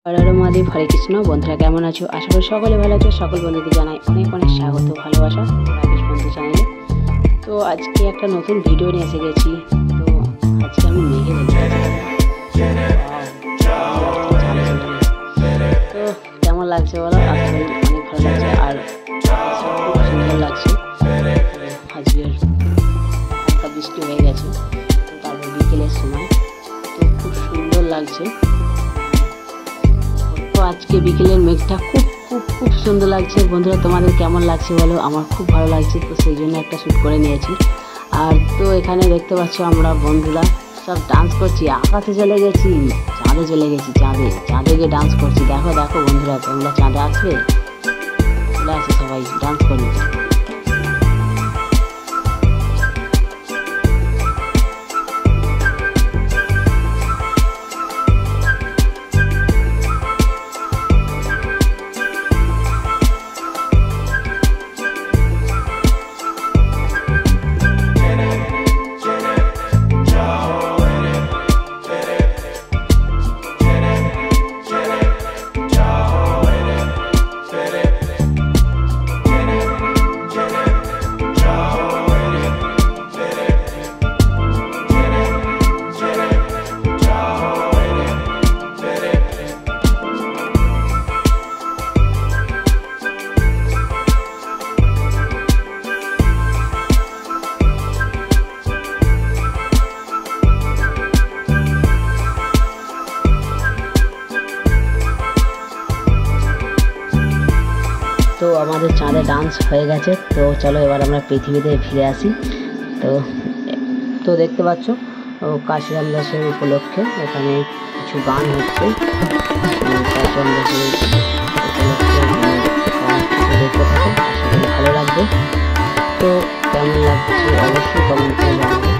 হর হর মহাদেব, হরে কৃষ্ণ। বন্ধুরা কেমন আছো? আশা করি সকলে ভালো আছো। সকল বন্ধুদের জানাই অনেক অনেক স্বাগত, ভালোবাসা রাকেশ বন্ধু চ্যানেলে। তো আজকে একটা নতুন ভিডিও নিয়ে এসে গেছি। তো আজকে আমি মেঘে তো কেমন লাগছে বলো? আসলে অনেক ভালো লাগছে আর খুব সুন্দর লাগছে। আজকে হালকা বৃষ্টি হয়ে গেছে, তো তারপর বিকেলের সময় তো খুব সুন্দর লাগছে। তো আজকে বিকেলের মেঘটা খুব খুব খুব সুন্দর লাগছে। বন্ধুরা তোমাদের কেমন লাগছে বলো? আমার খুব ভালো লাগছে, তো সেই জন্য একটা শ্যুট করে নিয়েছি। আর তো এখানে দেখতে পাচ্ছ আমরা বন্ধুরা সব ডান্স করছি। আকাশে চলে গেছি, চাঁদে চলে গেছি, চাঁদে গিয়ে ডান্স করছি। দেখো দেখো বন্ধুরা, তোমরা চাঁদে আসবে? চলে আসো সবাই, ডান্স করি। তো আমাদের চাঁদে ডান্স হয়ে গেছে। তো চলো এবার আমরা পৃথিবীতে ফিরে আসি। তো তো দেখতে পাচ্ছ কাশিরাম দাসের উপলক্ষে এখানে কিছু গান হচ্ছে। কাশিরাম দাসের উপলক্ষে দেখতে থাকো, আশা করি ভালো লাগবে। তো কেমন লাগছে অবশ্যই কমেন্ট করে জানাবে।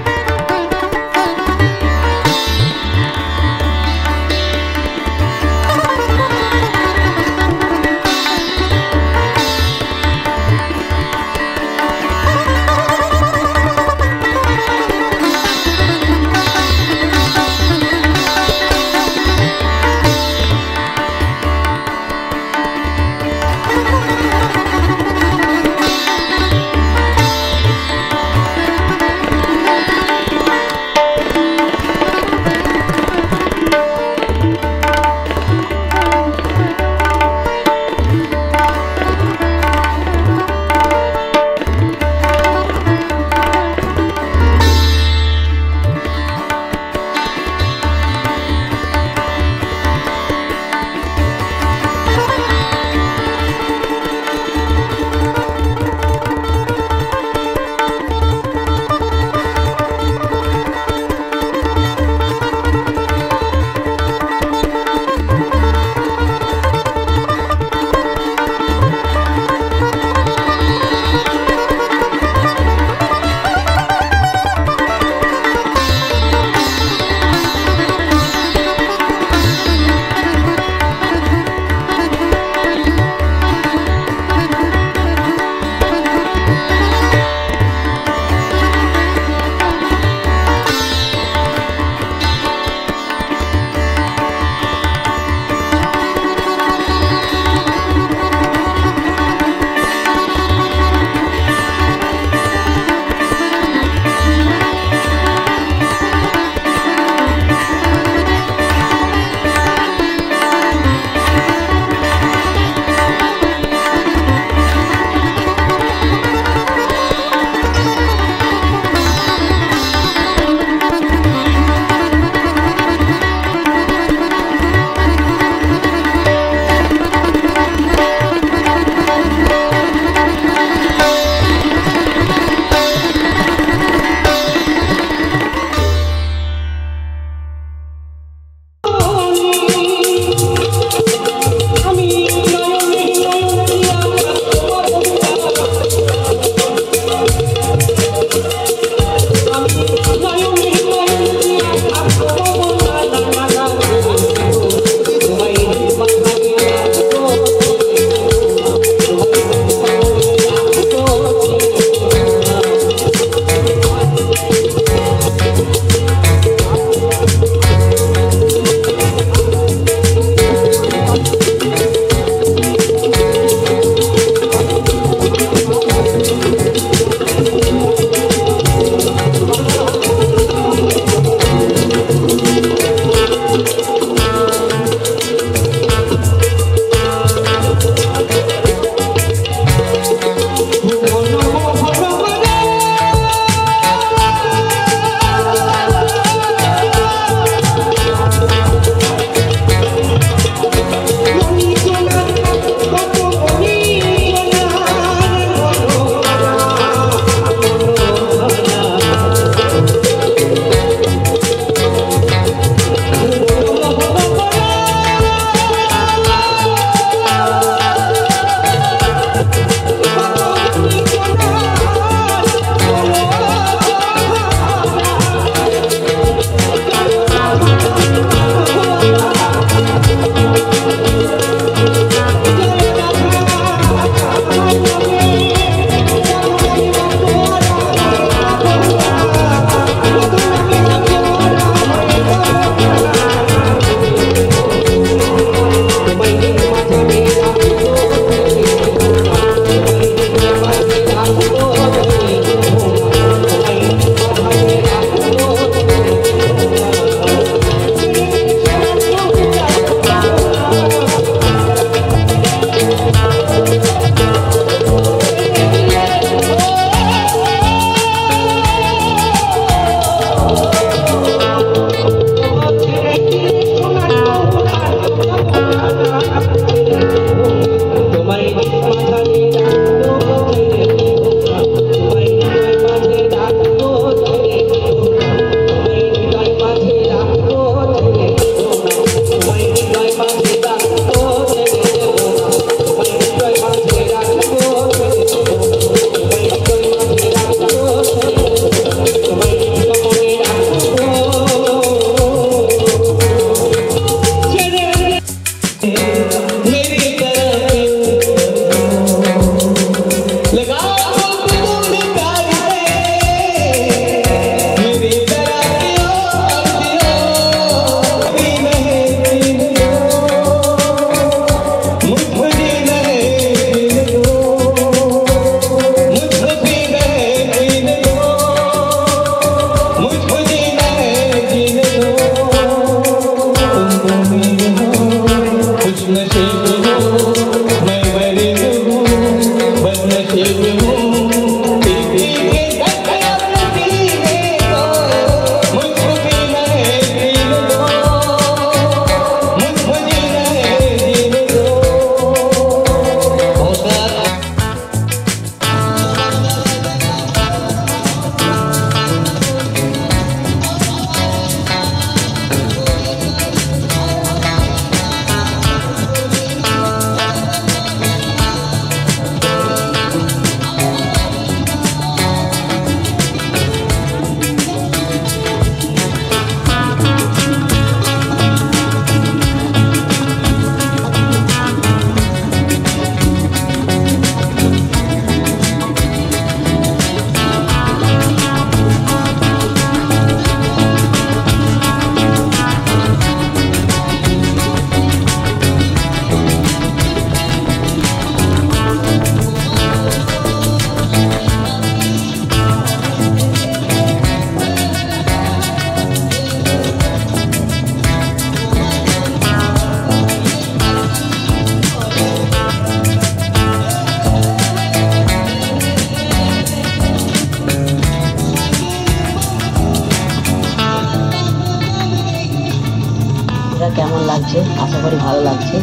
কেমন লাগছে, আশা করি ভালো লাগছে।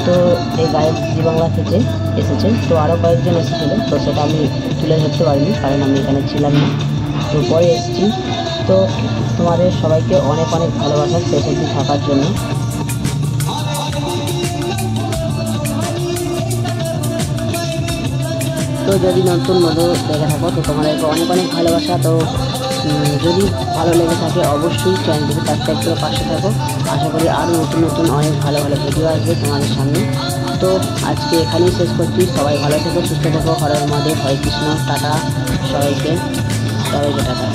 তো এই গায়ক জি বাংলা থেকে এসেছে, তো আরও কয়েকজন এসেছিলো, তো সেটা আমি তুলে ধরতে পারিনি কারণ আমি এখানে ছিলাম না, তো পরে এসেছি। তো তোমাদের সবাইকে অনেক অনেক ভালোবাসা শেষ অবধি থাকার জন্য। তো যদি নতুন বন্ধু দেখে থাকো তো তোমাদেরকে অনেক অনেক ভালোবাসা। তো যদি ভালো লেগে থাকে অবশ্যই চ্যানেলটিকে সাবস্ক্রাইব করে পাশে থাকো। আশা করি আরও নতুন নতুন অনেক ভালো ভালো ভিডিও আসবে তোমাদের সামনে। তো আজকে এখানেই শেষ করছি। সবাই ভালো থেকো, সুস্থ থেকো। হর হর মহাদেব, হরে কৃষ্ণ, টাটা সবাইকে টাটা।